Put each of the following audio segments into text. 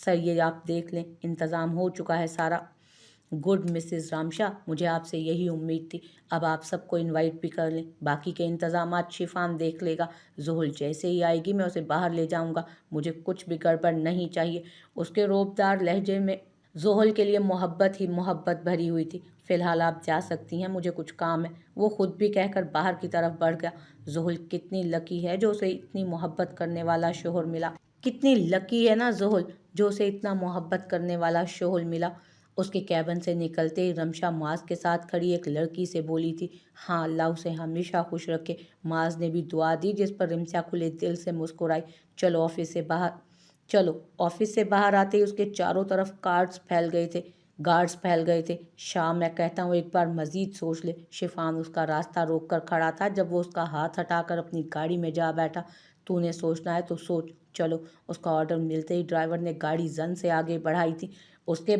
Sir ये आप देख लें, इंतज़ाम हो चुका है सारा। गुड मिसेस रामशा, मुझे आपसे यही उम्मीद थी। अब आप सबको इनवाइट भी कर लें, बाकी के इंतज़ामात शिफान देख लेगा। ज़ुहुल जैसे ही आएगी मैं उसे बाहर ले जाऊंगा, मुझे कुछ भी गड़बड़ नहीं चाहिए। उसके रोबदार लहजे में ज़ुहुल के लिए मोहब्बत ही मोहब्बत भरी हुई थी। फ़िलहाल आप जा सकती हैं, मुझे कुछ काम है, वो खुद भी कहकर बाहर की तरफ बढ़ गया। ज़ुहुल कितनी लकी है जो उसे इतनी मोहब्बत करने वाला शोहर मिला। कितनी लकी है ना ज़ुहुल जो उसे इतना मोहब्बत करने वाला शोहर मिला। उसके कैबिन से निकलते ही रमशा माज के साथ खड़ी एक लड़की से बोली थी, हाँ अल्लाह उसे हमेशा खुश रखे। माज ने भी दुआ दी, जिस पर रमशा खुले दिल से मुस्कुराई। चलो ऑफिस से बाहर। चलो ऑफिस से बाहर आते ही उसके चारों तरफ गार्ड्स फैल गए थे। शाह, मैं कहता हूँ एक बार मजीद सोच ले। शिफान उसका रास्ता रोक कर खड़ा था जब वो उसका हाथ हटाकर अपनी गाड़ी में जा बैठा। तूने सोचना है तो सोच। चलो। उसका ऑर्डर मिलते ही ड्राइवर ने गाड़ी जन से आगे बढ़ाई थी। उसके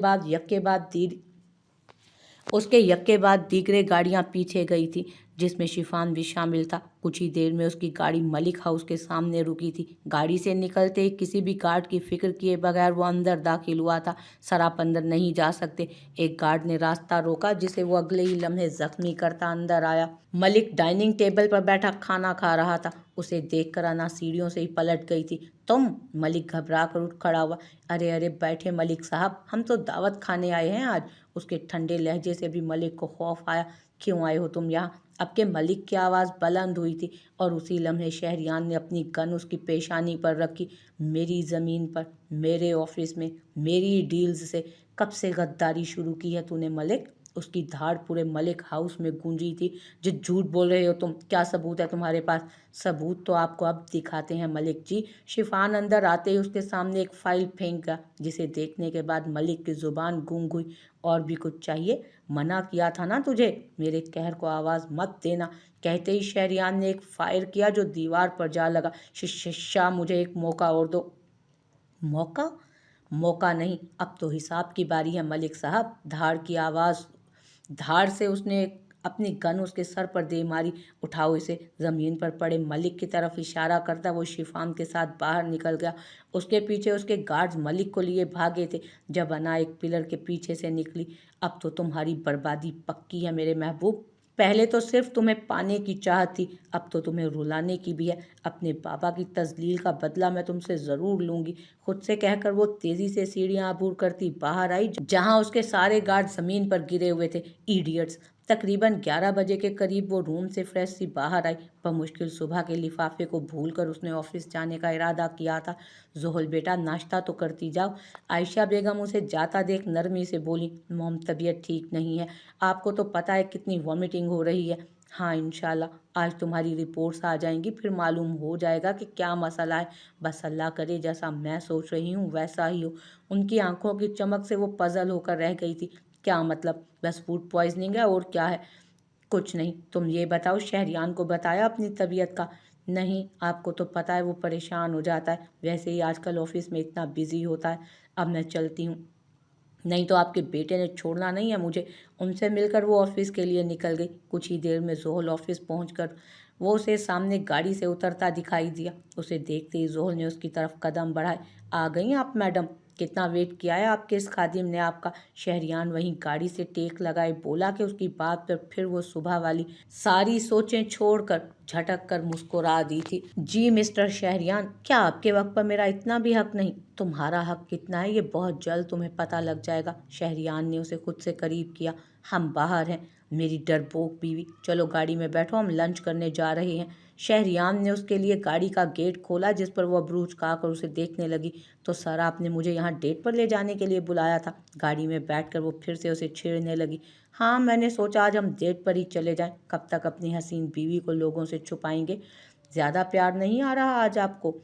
यक्के बाद दीगरे गाड़ियां पीछे गई थी, जिसमें शिफान भी शामिल था। कुछ ही देर में उसकी गाड़ी मलिक हाउस के सामने रुकी थी। गाड़ी से निकलते ही किसी भी गार्ड की फिक्र किए बगैर वो अंदर दाखिल हुआ था। सर आप अंदर नहीं जा सकते। एक गार्ड ने रास्ता रोका, जिसे वो अगले ही लम्हे जख्मी करता अंदर आया। मलिक डाइनिंग टेबल पर बैठा खाना खा रहा था। उसे देखकर अना सीढ़ियों से ही पलट गई थी। तुम? मलिक घबरा कर उठ खड़ा हुआ। अरे अरे बैठे मलिक साहब, हम तो दावत खाने आए हैं आज। उसके ठंडे लहजे से भी मलिक को खौफ आया। क्यों आए हो तुम यहाँ? अब के मलिक की आवाज़ बुलंद हुई थी और उसी लम्हे शहरियान ने अपनी गन उसकी पेशानी पर रखी। मेरी ज़मीन पर, मेरे ऑफिस में, मेरी डील्स से कब से गद्दारी शुरू की है तूने मलिक? उसकी धाड़ पूरे मलिक हाउस में गूंजी थी। जो झूठ बोल रहे हो तुम, क्या सबूत है तुम्हारे पास? सबूत तो आपको अब दिखाते हैं मलिक जी। शिफान अंदर आते ही उसके सामने एक फाइल फेंक गया, जिसे देखने के बाद मलिक की जुबान गूंग हुई। और भी कुछ चाहिए? मना किया था ना तुझे, मेरे कहर को आवाज़ मत देना। कहते ही शहरियान ने एक फायर किया जो दीवार पर जा लगा। शाह, मुझे एक मौका और दो। मौका? मौका नहीं, अब तो हिसाब की बारी है मलिक साहब। धार से उसने अपनी गन उसके सर पर दे मारी। उठाओ इसे। ज़मीन पर पड़े मलिक की तरफ इशारा करता वो शिफान के साथ बाहर निकल गया। उसके पीछे उसके गार्ड्स मलिक को लिए भागे थे। जब अना एक पिलर के पीछे से निकली, अब तो तुम्हारी बर्बादी पक्की है मेरे महबूब। पहले तो सिर्फ तुम्हें पाने की चाहत थी, अब तो तुम्हें रुलाने की भी है। अपने बाबा की तजलील का बदला मैं तुमसे ज़रूर लूंगी। खुद से कहकर वो तेज़ी से सीढ़ियां अबूर करती बाहर आई, जहां उसके सारे गार्ड ज़मीन पर गिरे हुए थे। इडियट्स। तकरीबन 11 बजे के करीब वो रूम से फ्रेश सी बाहर आई। बमुश्किल सुबह के लिफाफे को भूलकर उसने ऑफिस जाने का इरादा किया था। ज़ुहुल बेटा, नाश्ता तो करती जाओ। आयशा बेगम उसे जाता देख नरमी से बोली, मोम तबीयत ठीक नहीं है, आपको तो पता है कितनी वॉमिटिंग हो रही है। हाँ इंशाल्लाह आज तुम्हारी रिपोर्ट्स आ जाएंगी, फिर मालूम हो जाएगा कि क्या मसला है। बस अल्लाह करे जैसा मैं सोच रही हूँ वैसा ही हो। उनकी आंखों की चमक से वो पजल होकर रह गई थी। क्या मतलब? बस फूड पॉइजनिंग है और क्या है? कुछ नहीं। तुम ये बताओ, शहरियान को बताया अपनी तबीयत का? नहीं, आपको तो पता है वो परेशान हो जाता है, वैसे ही आजकल ऑफिस में इतना बिजी होता है। अब मैं चलती हूँ, नहीं तो आपके बेटे ने छोड़ना नहीं है मुझे। उनसे मिलकर वो ऑफिस के लिए निकल गई। कुछ ही देर में ज़ोहल ऑफिस पहुंचकर वो उसे सामने गाड़ी से उतरता दिखाई दिया। उसे देखते ही ज़ोहल ने उसकी तरफ कदम बढ़ाए। आ गई आप मैडम? कितना वेट किया है आपके इस खादिम ने आपका। शहरियान वहीं गाड़ी से टेक लगाए बोला कि उसकी बात पर फिर वो सुबह वाली सारी सोचें छोड़कर झटक कर मुस्कुरा दी थी। जी मिस्टर शहरियान, क्या आपके वक्त पर मेरा इतना भी हक नहीं? तुम्हारा हक कितना है ये बहुत जल्द तुम्हें पता लग जाएगा। शहरियान ने उसे खुद से करीब किया। हम बाहर हैं, मेरी डरपोक बीवी। चलो गाड़ी में बैठो, हम लंच करने जा रहे हैं। शहरियान ने उसके लिए गाड़ी का गेट खोला, जिस पर वह ब्रूच खाकर उसे देखने लगी। तो सर आपने मुझे यहाँ डेट पर ले जाने के लिए बुलाया था? गाड़ी में बैठकर वो फिर से उसे छेड़ने लगी। हाँ, मैंने सोचा आज हम डेट पर ही चले जाएं। कब तक अपनी हसीन बीवी को लोगों से छुपाएंगे? ज़्यादा प्यार नहीं आ रहा आज आपको?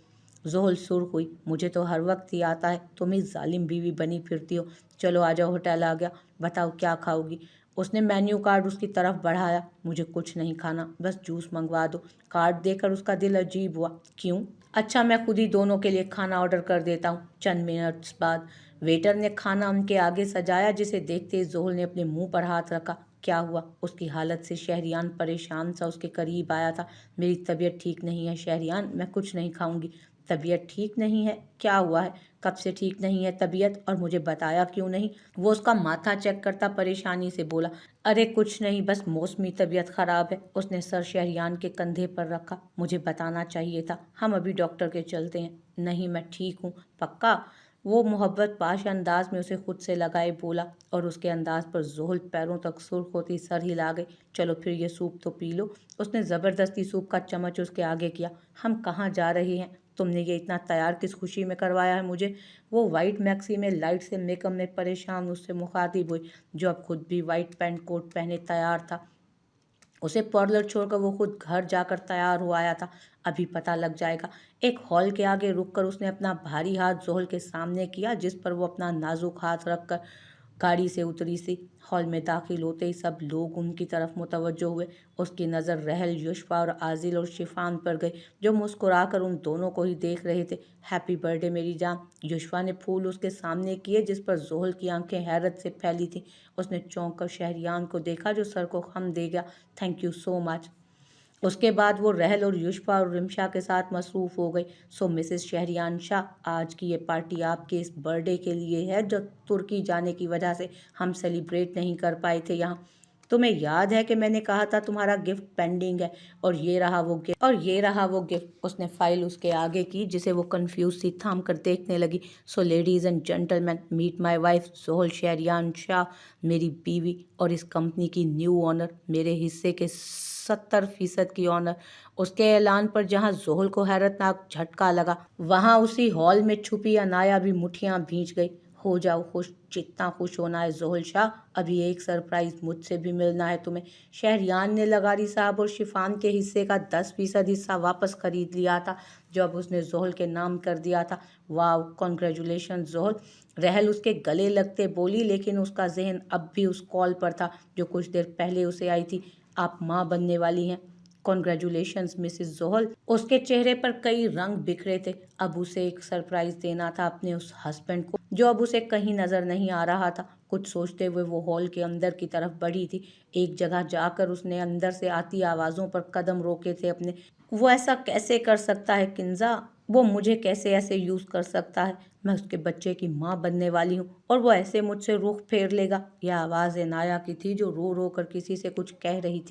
ज़ोहल सुर्ख हुई। मुझे तो हर वक्त ही आता है, तुम ही जालिम बीवी बनी फिरती हो। चलो आ जाओ, होटल आ गया। बताओ क्या खाओगी? उसने मेन्यू कार्ड उसकी तरफ बढ़ाया। मुझे कुछ नहीं खाना, बस जूस मंगवा दो। कार्ड देकर उसका दिल अजीब हुआ। क्यों? अच्छा, मैं खुद ही दोनों के लिए खाना ऑर्डर कर देता हूँ। चंद मिनट्स बाद वेटर ने खाना उनके आगे सजाया, जिसे देखते ही ज़ोहल ने अपने मुंह पर हाथ रखा। क्या हुआ? उसकी हालत से शहरियान परेशान सा उसके करीब आया था। मेरी तबीयत ठीक नहीं है शहरियान, मैं कुछ नहीं खाऊंगी। तबीयत ठीक नहीं है? क्या हुआ है? कब से ठीक नहीं है तबीयत, और मुझे बताया क्यों नहीं? वो उसका माथा चेक करता परेशानी से बोला, अरे कुछ नहीं, बस मौसमी तबीयत खराब है। उसने सर शहरियान के कंधे पर रखा। मुझे बताना चाहिए था, हम अभी डॉक्टर के चलते हैं। नहीं, मैं ठीक हूँ, पक्का? वो मोहब्बत पाश अंदाज में उसे खुद से लगाए बोला, और उसके अंदाज पर जोहल पैरों तक सुर्ख होती सर हिला गई। चलो फिर ये सूप तो पी लो। उसने ज़बरदस्ती सूप का चम्मच उसके आगे किया। हम कहाँ जा रहे हैं? तुमने ये इतना तैयार किस खुशी में करवाया है मुझे? वो वाइट मैक्सी में लाइट से मेकअप में परेशान उससे मुखातिब हुई, जो अब खुद भी वाइट पैंट कोट पहने तैयार था। उसे पार्लर छोड़कर वो खुद घर जाकर तैयार हो आया था। अभी पता लग जाएगा। एक हॉल के आगे रुककर उसने अपना भारी हाथ जोहल के सामने किया, जिस पर वो अपना नाजुक हाथ रखकर गाड़ी से उतरी सी। हॉल में दाखिल होते ही सब लोग उनकी तरफ मुतवज्जो हुए। उसकी नज़र रहल, युश्फा और आजिल और शिफान पर गई, जो मुस्कुराकर उन दोनों को ही देख रहे थे। हैप्पी बर्थडे मेरी जान। युश्फा ने फूल उसके सामने किए, जिस पर जोहल की आंखें हैरत से फैली थीं। उसने चौंक कर शहरियान को देखा, जो सर को खम दे गया। Thank you so much. उसके बाद वो रहल और युश्फा और रिमशा के साथ मसरूफ़ हो गई। सो मिसेस शहरियान शाह, आज की ये पार्टी आपके इस बर्थडे के लिए है, जो तुर्की जाने की वजह से हम सेलिब्रेट नहीं कर पाए थे यहाँ। तुम्हें याद है कि मैंने कहा था तुम्हारा गिफ्ट पेंडिंग है, और ये रहा वो गिफ्ट। उसने फाइल उसके आगे की, जिसे वो कंफ्यूज सी थाम कर देखने लगी। So ladies and gentleman, meet my wife Johal Shahriyan Shah, मेरी बीवी और इस कंपनी की न्यू ऑनर, मेरे हिस्से के 70% की ऑनर। उसके ऐलान पर जहां जोहल को हैरतनाक झटका लगा, वहां उसी हॉल में छुपी अनाया भी मुठियां भींच गई। हो जाओ खुश, जितना खुश होना है जोहल शाह। अभी एक सरप्राइज मुझसे भी मिलना है तुम्हें। शहरियान ने लगारी साहब और शिफान के हिस्से का 10% हिस्सा वापस खरीद लिया था, जो अब उसने जोहल के नाम कर दिया था। वाह, कॉन्ग्रेचुलेशन जोहल। रहल उसके गले लगते बोली, लेकिन उसका जहन अब भी उस कॉल पर था जो कुछ देर पहले उसे आई थी। आप माँ बनने वाली हैं। Congratulations Mrs Johal. उसके चेहरे पर कई रंग बिखरे थे। अब उसे एक सरप्राइज देना था अपने उस हस्बैंड को, जो अब उसे कहीं नजर नहीं आ रहा था। कुछ सोचते हुए वो हॉल के अंदर की तरफ बढ़ी थी। एक जगह जाकर उसने अंदर से आती आवाज़ों पर कदम रोके थे अपने। वो ऐसा कैसे कर सकता है किंजा? वो मुझे कैसे ऐसे यूज़ कर सकता है? मैं उसके बच्चे की माँ बनने वाली हूँ, और वो ऐसे मुझसे रुख फेर लेगा। यह आवाज़ इनाया की थी, जो रो रो कर किसी से कुछ कह रही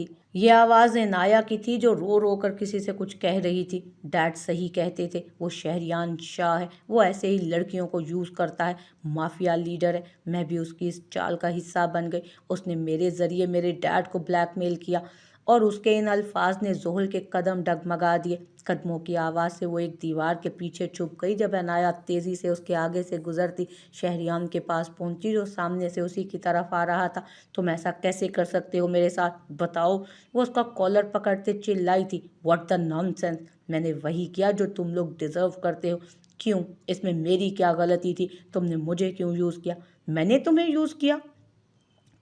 थी। डैड सही कहते थे, वो शहरियान शाह है। वो ऐसे ही लड़कियों को यूज़ करता है, माफिया लीडर है। मैं भी उसकी इस चाल का हिस्सा बन गई। उसने मेरे ज़रिए मेरे डैड को ब्लैकमेल किया। और उसके इन अल्फाज ने जोहल के कदम डगमगा दिए। कदमों की आवाज़ से वो एक दीवार के पीछे छुप गई। जब अनाया तेज़ी से उसके आगे से गुजरती शहरियान के पास पहुंची, जो सामने से उसी की तरफ आ रहा था। तुम ऐसा कैसे कर सकते हो मेरे साथ, बताओ? वो उसका कॉलर पकड़ते चिल्लाई थी। What the nonsense. मैंने वही किया जो तुम लोग डिजर्व करते हो। क्यों? इसमें मेरी क्या गलती थी? तुमने मुझे क्यों यूज़ किया? मैंने तुम्हें यूज़ किया?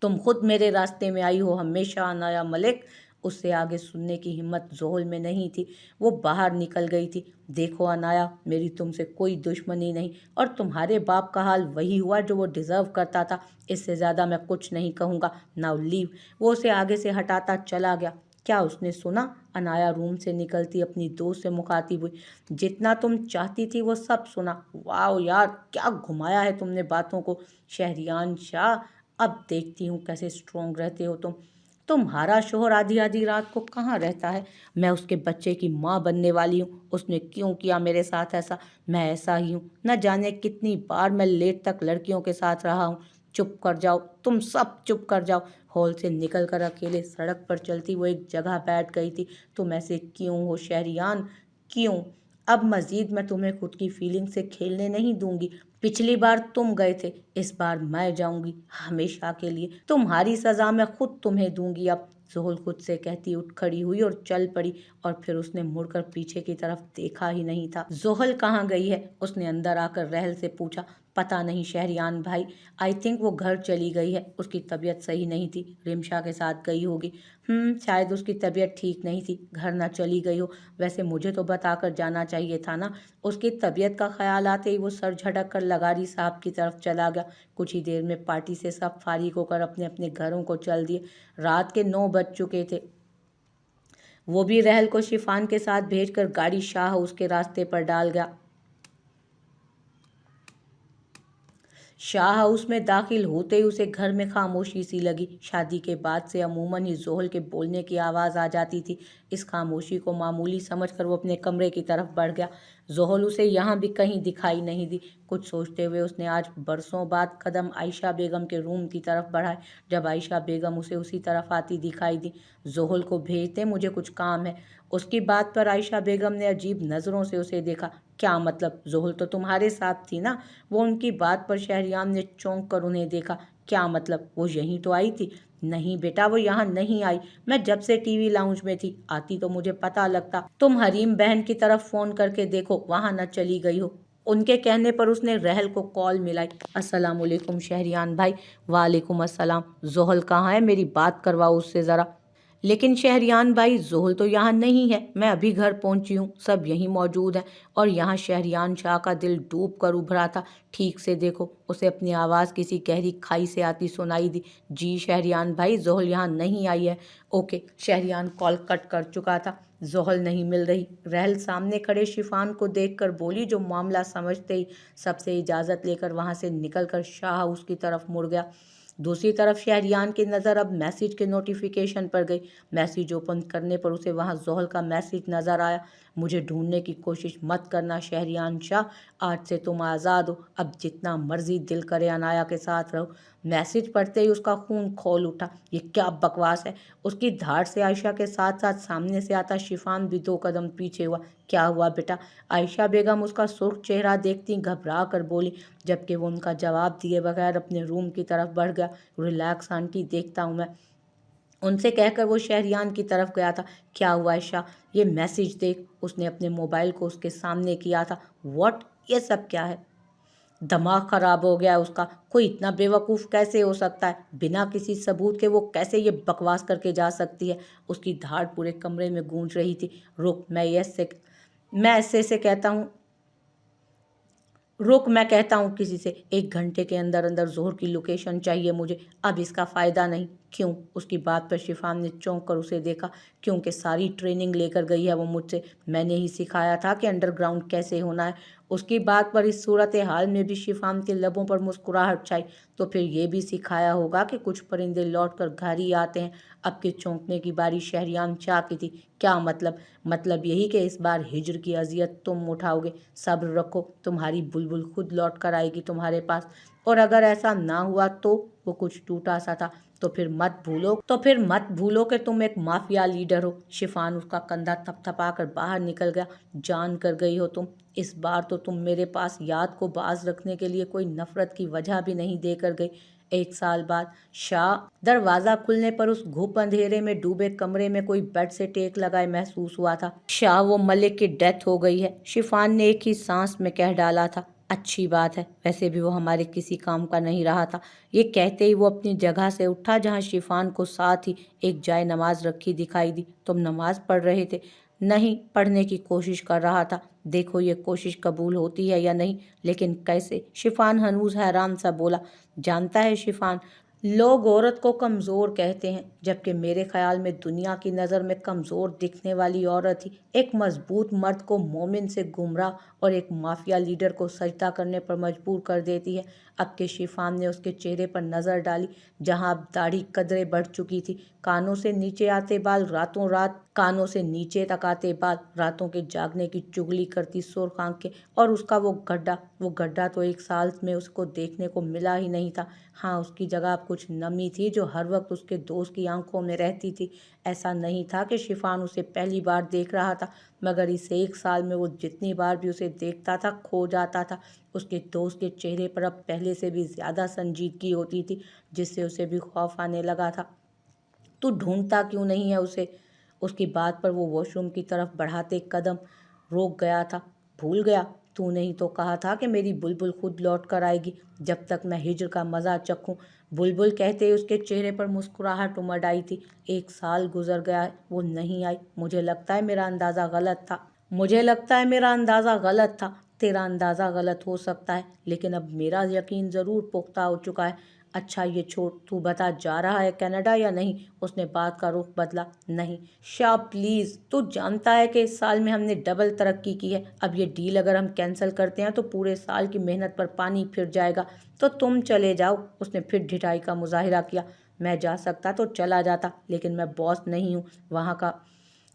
तुम खुद मेरे रास्ते में आई हो हमेशा, अनाया मलिक। उससे आगे सुनने की हिम्मत जोहल में नहीं थी। वो बाहर निकल गई थी। देखो अनाया, मेरी तुमसे कोई दुश्मनी नहीं, और तुम्हारे बाप का हाल वही हुआ जो वो डिज़र्व करता था। इससे ज़्यादा मैं कुछ नहीं कहूँगा। Now leave. वो उसे आगे से हटाता चला गया। क्या उसने सुना? अनाया रूम से निकलती अपनी दोस्त से मुखातिब हुई। जितना तुम चाहती थी वो सब सुना। वाह यार, क्या घुमाया है तुमने बातों को। शहरियान शाह, अब देखती हूँ कैसे स्ट्रोंग रहते हो तुम। तुम्हारा शोहर आधी आधी रात को कहाँ रहता है? मैं उसके बच्चे की माँ बनने वाली हूँ। उसने क्यों किया मेरे साथ ऐसा? मैं ऐसा ही हूँ। न जाने कितनी बार मैं लेट तक लड़कियों के साथ रहा हूँ। चुप कर जाओ, तुम सब चुप कर जाओ। हॉल से निकलकर अकेले सड़क पर चलती वो एक जगह बैठ गई थी। तुम ऐसे क्यों हो शहरियान, क्यों? अब मजीद मैं तुम्हें खुद की फीलिंग से खेलने नहीं दूंगी। पिछली बार तुम गए थे, इस बार मैं जाऊंगी, हमेशा के लिए। तुम्हारी सजा मैं खुद तुम्हें दूंगी अब। जोहल खुद से कहती उठ खड़ी हुई और चल पड़ी, और फिर उसने मुड़कर पीछे की तरफ देखा ही नहीं था। जोहल कहाँ गई है? उसने अंदर आकर रहल से पूछा। पता नहीं शहरियान भाई, आई थिंक वो घर चली गई है। उसकी तबीयत सही नहीं थी, रिमशा के साथ गई होगी। शायद उसकी तबीयत ठीक नहीं थी, घर ना चली गई हो। वैसे मुझे तो बताकर जाना चाहिए था ना। उसकी तबीयत का ख्याल आते ही वो सर झटक कर लगारी साहब की तरफ चला गया। कुछ ही देर में पार्टी से सब फारिग होकर अपने अपने घरों को चल दिए। रात के 9 बज चुके थे। वो भी रहल को शिफान के साथ भेजकर गाड़ी शाह उसके रास्ते पर डाल गया। शाह हाउस में दाखिल होते ही उसे घर में खामोशी सी लगी। शादी के बाद से अमूमन ही जोहल के बोलने की आवाज़ आ जाती थी। इस खामोशी को मामूली समझकर वो अपने कमरे की तरफ बढ़ गया। जोहल उसे यहाँ भी कहीं दिखाई नहीं दी। कुछ सोचते हुए उसने आज बरसों बाद कदम आयशा बेगम के रूम की तरफ बढ़ाए। जब आयशा बेगम उसे उसी तरफ आती दिखाई दी, जोहल को भेज दे, मुझे कुछ काम है। उसकी बात पर आयशा बेगम ने अजीब नज़रों से उसे देखा। क्या मतलब? जोहल तो तुम्हारे साथ थी ना? वो उनकी बात पर शहरियार ने चौंक कर उन्हें देखा। क्या मतलब? वो यहीं तो आई थी। नहीं बेटा, वो यहाँ नहीं आई। मैं जब से टीवी लाउंज में थी, आती तो मुझे पता लगता। तुम हरीम बहन की तरफ फोन करके देखो, वहाँ न चली गई हो। उनके कहने पर उसने रहल को कॉल मिलाई। अस्सलामुअलैकुम शहरियान भाई। वालेकुम अस्सलाम। जोहल कहाँ है? मेरी बात करवाओ उससे ज़रा। लेकिन शहरियान भाई, जोहल तो यहाँ नहीं है। मैं अभी घर पहुँची हूँ, सब यहीं मौजूद हैं। और यहाँ शहरियान शाह का दिल डूब कर उभरा था। ठीक से देखो। उसे अपनी आवाज़ किसी गहरी खाई से आती सुनाई दी। जी शहरियान भाई, जोहल यहाँ नहीं आई है। ओके। शहरियान कॉल कट कर चुका था। जोहल नहीं मिल रही। रहल सामने खड़े शिफान को देखकर बोली, जो मामला समझते ही सबसे इजाज़त लेकर वहाँ से निकलकर शाह हाउस की तरफ मुड़ गया। दूसरी तरफ शहरियान की नज़र अब मैसेज के नोटिफिकेशन पर गई। मैसेज ओपन करने पर उसे वहाँ जोहल का मैसेज नज़र आया। मुझे ढूंढने की कोशिश मत करना शहरियान शाह, आज से तुम आज़ाद हो। अब जितना मर्जी दिल करे अनाया के साथ रहो। मैसेज पढ़ते ही उसका खून खोल उठा। ये क्या बकवास है? उसकी धाड़ से आयशा के साथ साथ सामने से आता शिफान भी 2 कदम पीछे हुआ। क्या हुआ बेटा? आयशा बेगम उसका सुर्ख चेहरा देखती घबरा कर बोली, जबकि वो उनका जवाब दिए बगैर अपने रूम की तरफ बढ़ गया। रिलैक्स आंटी, देखता हूँ मैं। उनसे कहकर वो शहरियान की तरफ गया था। क्या हुआ आयशा? ये मैसेज देख। उसने अपने मोबाइल को उसके सामने किया था। व्हाट? ये सब क्या है? दिमाग खराब हो गया उसका। कोई इतना बेवकूफ़ कैसे हो सकता है? बिना किसी सबूत के वो कैसे ये बकवास करके जा सकती है? उसकी धाड़ पूरे कमरे में गूंज रही थी। रुक, मैं ऐसे से कहता हूँ। रुक, मैं कहता हूँ किसी से। 1 घंटे के अंदर अंदर जोहर की लोकेशन चाहिए मुझे। अब इसका फ़ायदा नहीं। क्यों? उसकी बात पर शिफान ने चौंक कर उसे देखा। क्योंकि सारी ट्रेनिंग लेकर गई है वो मुझसे। मैंने ही सिखाया था कि अंडरग्राउंड कैसे होना है। उसकी बात पर इस सूरत हाल में भी शिफान के लबों पर मुस्कुराहट छाई। तो फिर ये भी सिखाया होगा कि कुछ परिंदे लौट कर घर ही आते हैं। अब के चौंकने की बारी शहरियान शाह की थी। क्या मतलब? मतलब यही कि इस बार हिजर की अजियत तुम उठाओगे। सब्र रखो, तुम्हारी बुलबुल खुद लौट कर आएगी तुम्हारे पास। और अगर ऐसा ना हुआ तो? वो कुछ टूटा सा था। तो फिर मत भूलो कि तुम एक माफिया लीडर हो। शिफान उसका कंधा थपथपा कर बाहर निकल गया। जान कर गई हो तुम। इस बार तो तुम मेरे पास याद को बाज रखने के लिए कोई नफरत की वजह भी नहीं देकर गई। 1 साल बाद शाह। दरवाज़ा खुलने पर उस घुप अंधेरे में डूबे कमरे में कोई बेड से टेक लगाए महसूस हुआ था। शाह, वो मलिक की डेथ हो गई है। शिफान ने एक ही सांस में कह डाला था। अच्छी बात है, वैसे भी वो हमारे किसी काम का नहीं रहा था। ये कहते ही वो अपनी जगह से उठा, जहाँ शिफान को साथ ही एक जाए नमाज रखी दिखाई दी। तुम नमाज पढ़ रहे थे? नहीं, पढ़ने की कोशिश कर रहा था। देखो ये कोशिश कबूल होती है या नहीं। लेकिन कैसे? शिफान हनूज हैरान सा बोला। जानता है शिफान, लोग औरत को कमज़ोर कहते हैं, जबकि मेरे ख्याल में दुनिया की नज़र में कमज़ोर दिखने वाली औरत ही एक मजबूत मर्द को मोमिन से गुमराह और एक माफिया लीडर को सजदा करने पर मजबूर कर देती है। अब के शिफान ने उसके चेहरे पर नज़र डाली, जहां अब दाढ़ी कदरे बढ़ चुकी थी। कानों से नीचे तक आते बाल, रातों के जागने की चुगली करती सुर्ख आंखें, और उसका वो गड्ढा तो 1 साल में उसको देखने को मिला ही नहीं था। हाँ, उसकी जगह अब कुछ नमी थी जो हर वक्त उसके दोस्त की आंखों में रहती थी। ऐसा नहीं था कि शिफान उसे पहली बार देख रहा था, मगर इस 1 साल में वो जितनी बार भी उसे देखता था खो जाता था। उसके दोस्त के चेहरे पर अब पहले से भी ज़्यादा संजीदगी होती थी, जिससे उसे भी खौफ आने लगा था। तू ढूंढता क्यों नहीं है उसे? उसकी बात पर वो वॉशरूम की तरफ बढ़ाते कदम रोक गया था। भूल गया? तूने ही तो कहा था कि मेरी बुलबुल खुद लौट कर आएगी जब तक मैं हिजर का मज़ा चखूं। बुलबुल कहते ही उसके चेहरे पर मुस्कुराहट उमड़ आई थी। 1 साल गुजर गया है, वो नहीं आई। मुझे लगता है मेरा अंदाज़ा गलत था। तेरा अंदाज़ा गलत हो सकता है, लेकिन अब मेरा यकीन ज़रूर पुख्ता हो चुका है। अच्छा ये छोड़, तू बता जा रहा है कनाडा या नहीं? उसने बात का रुख बदला। नहीं शाह प्लीज़, तू जानता है कि इस साल में हमने डबल तरक्की की है। अब ये डील अगर हम कैंसिल करते हैं तो पूरे साल की मेहनत पर पानी फिर जाएगा। तो तुम चले जाओ। उसने फिर ढिठाई का मुजाहिरा किया। मैं जा सकता तो चला जाता, लेकिन मैं बॉस नहीं हूँ वहाँ का।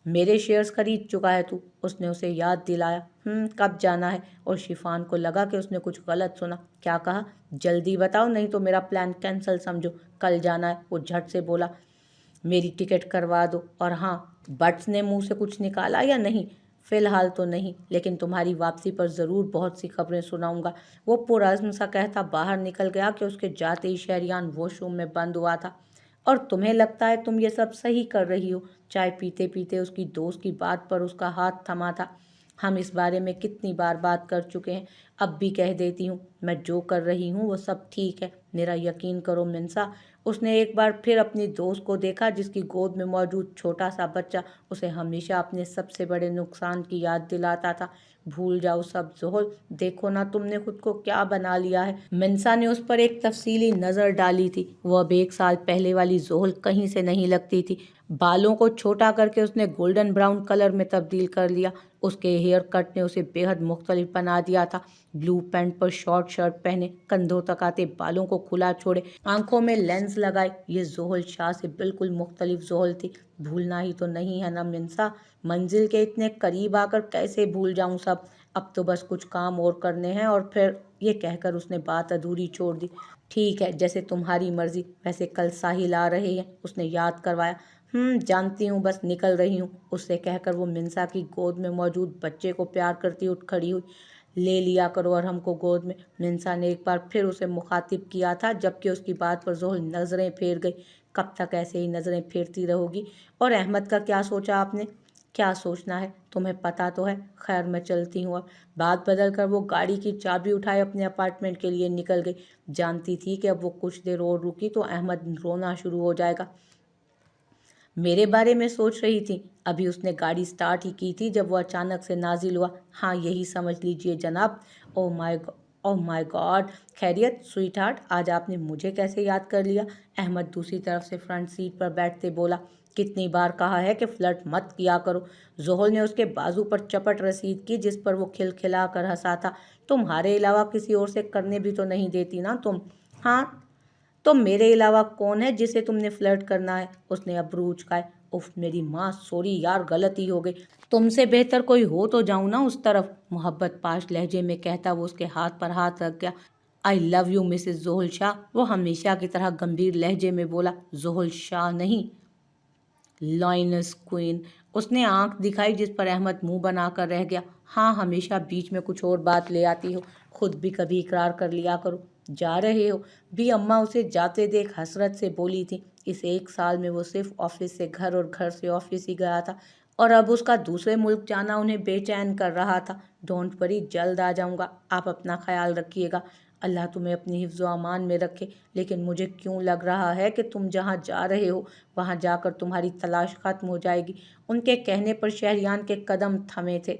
मेरे शेयर्स खरीद चुका है तू। उसने उसे याद दिलाया। कब जाना है? और शिफान को लगा कि उसने कुछ गलत सुना। क्या कहा? जल्दी बताओ, नहीं तो मेरा प्लान कैंसिल समझो। कल जाना है, वो झट से बोला। मेरी टिकट करवा दो। और हाँ, बट्स ने मुंह से कुछ निकाला या नहीं? फिलहाल तो नहीं, लेकिन तुम्हारी वापसी पर ज़रूर बहुत सी खबरें सुनाऊंगा। वो पुरअज़्म सा कहता बाहर निकल गया कि उसके जाते ही शहरियान वॉशरूम में बंद हुआ था। और तुम्हें लगता है तुम ये सब सही कर रही हो? चाय पीते पीते उसकी दोस्त की बात पर उसका हाथ थमा था। हम इस बारे में कितनी बार बात कर चुके हैं, अब भी कह देती हूँ, मैं जो कर रही हूँ वो सब ठीक है। मेरा यकीन करो मिन्सा। उसने एक बार फिर अपनी दोस्त को देखा, जिसकी गोद में मौजूद छोटा सा बच्चा उसे हमेशा अपने सबसे बड़े नुकसान की याद दिलाता था। भूल जाओ सब जोहल, देखो ना तुमने खुद को क्या बना लिया है। मिन्सा ने उस पर एक तफसीली नज़र डाली थी। वो अब 1 साल पहले वाली जोहल कहीं से नहीं लगती थी। बालों को छोटा करके उसने गोल्डन ब्राउन कलर में तब्दील कर लिया। उसके हेयर कट ने उसे बेहद मुख्तलिफ बना दिया था। ब्लू पैंट पर शॉर्ट शर्ट पहने, कंधों तक आते बालों को खुला छोड़े, आंखों में लेंस लगाए, ये जोहल शाह से बिल्कुल मुख्तलिफ जोहल थी। भूलना ही तो नहीं है ना मिन्सा? मंजिल के इतने करीब आकर कैसे भूल जाऊं सब? अब तो बस कुछ काम और करने हैं और फिर। ये कहकर उसने बात अधूरी छोड़ दी। ठीक है, जैसे तुम्हारी मर्जी। वैसे कल साहिल आ रहे हैं, उसने याद करवाया। जानती हूँ, बस निकल रही हूँ। उससे कहकर वो मिन्सा की गोद में मौजूद बच्चे को प्यार करती उठ खड़ी हुई। ले लिया करो और हमको गोद में। मिन्सा ने एक बार फिर उसे मुखातिब किया था, जबकि उसकी बात पर जोहल नज़रें फेर गई। कब तक ऐसे ही नज़रें फेरती रहोगी? और अहमद का क्या सोचा आपने? क्या सोचना है, तुम्हें पता तो है। खैर मैं चलती हूँ अब। बात बदल कर वो गाड़ी की चाबी उठाए अपने अपार्टमेंट के लिए निकल गई। जानती थी कि अब वो कुछ देर और रुकी तो अहमद रोना शुरू हो जाएगा। मेरे बारे में सोच रही थी? अभी उसने गाड़ी स्टार्ट ही की थी जब वो अचानक से नाजिल हुआ। हाँ यही समझ लीजिए जनाब। Oh my God. खैरियत स्वीट हार्ट, आज आपने मुझे कैसे याद कर लिया? अहमद दूसरी तरफ से फ्रंट सीट पर बैठते बोला। कितनी बार कहा है कि फ्लर्ट मत किया करो। जोहल ने उसके बाजू पर चपट रसीद की, जिस पर वो खिलखिला कर हंसा था। तुम्हारे अलावा किसी और से करने भी तो नहीं देती ना तुम? हाँ, तो मेरे अलावा कौन है जिसे तुमने फ्लर्ट करना है? उसने अब्रू उचकाए। उफ मेरी माँ, सॉरी यार, गलती हो गई। तुमसे बेहतर कोई हो तो जाऊं ना उस तरफ, मोहब्बत पाश लहजे में कहता वो उसके हाथ पर हाथ रख गया। I love you Mrs Johal Shah, वो हमेशा की तरह गंभीर लहजे में बोला। जोहल शाह नहीं, लॉयनस क्वीन। उसने आंख दिखाई, जिस पर अहमद मुंह बनाकर रह गया। हाँ, हमेशा बीच में कुछ और बात ले आती हो, खुद भी कभी इकरार कर लिया करो। जा रहे हो? भी अम्मा उसे जाते देख हसरत से बोली थी। इस 1 साल में वो सिर्फ ऑफिस से घर और घर से ऑफिस ही गया था, और अब उसका दूसरे मुल्क जाना उन्हें बेचैन कर रहा था। डोंट वरी, जल्द आ जाऊंगा। आप अपना ख्याल रखिएगा। अल्लाह तुम्हें अपनी हिफ्ज़ व अमान में रखे। लेकिन मुझे क्यों लग रहा है कि तुम जहाँ जा रहे हो वहाँ जाकर तुम्हारी तलाश खत्म हो जाएगी। उनके कहने पर शहरियान के कदम थमे थे।